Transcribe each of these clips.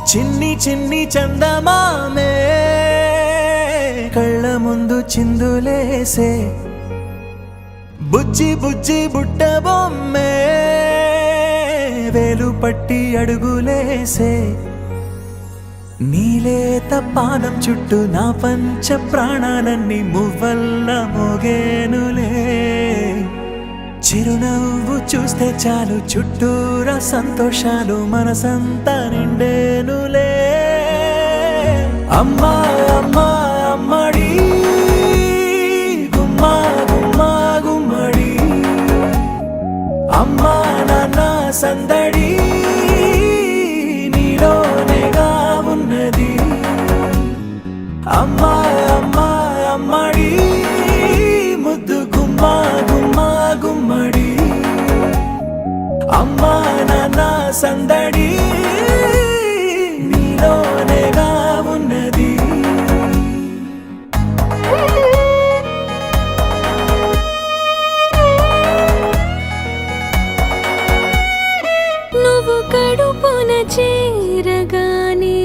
చిన్ని చిన్ని చందమామే కళ్ళ ముందు చిందులేసే బుజ్జి బుజ్జి బుట్ట బొమ్మే వేలు పట్టి అడుగులేసే నీలేత పానం చుట్టూ నా పంచ ప్రాణాలన్నీ మువ్వల్ల మోగేనులే చిరునవ్వు చూస్తే చాలు చుట్టూరా సంతోషాలు మనసంతా నిండేనులే అమ్మా అమ్మా అమ్మడి గుమ్మా గుమ్మా గుమ్మడి అమ్మా నాన్న సందడి నీలోనేగా ఉన్నది అమ్మా అమ్మా అమ్మడి ముద్దు గుమ్మా గుమ్మా గుమ్మడి అమ్మా నాన్న సందడి నీలోనేగా ఉన్నది నువ్వు కడుపున చేరగానే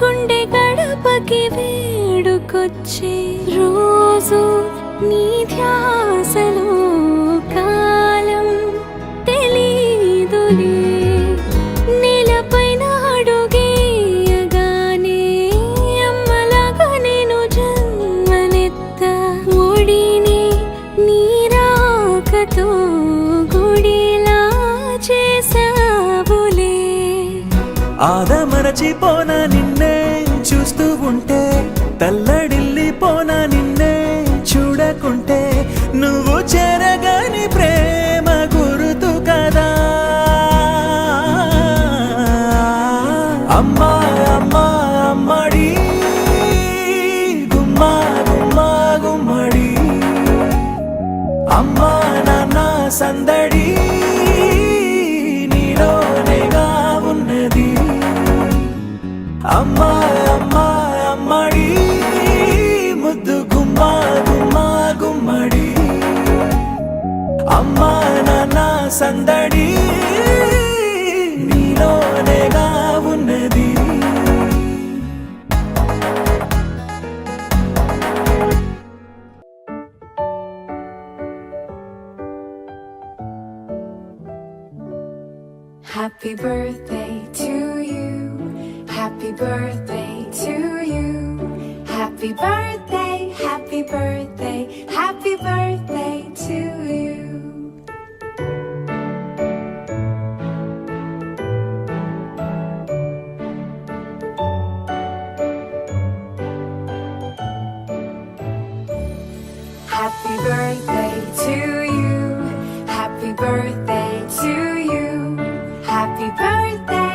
గుండె గడపకి వేడుకొచ్చే రోజు నీ ధ్యాసలో కాలం తెలీదులే నేలపైన అడుగేయగానే అమ్మలాగా నేను జన్మనెత్త ఒడిని నీరాకతో గుడిలా చేసావులే ఆదమరచిపోనా నిన్నే చూస్తూ ఉంటే తల్లడిల్లిపోనా నిన్నే చూడకుంటే నువ్వు చెరగని ప్రేమ గురుతు కదా అమ్మా అమ్మా అమ్మడి గుమ్మా గుమ్మా గుమ్మడి అమ్మా నాన్న సందడి నీలోనేగా ఉన్నది అమ్మా అమ్మా అమ్మడి ముద్దు గుమ్మా గుమ్మా గుమ్మడి అమ్మా నాన్న సందడి నీలోనేగా ఉన్నది Happy birthday to you. Happy birthday to you. Happy birthday, happy birthday, happy birthday to you. Happy birthday to you. Happy birthday to you. Happy birthday.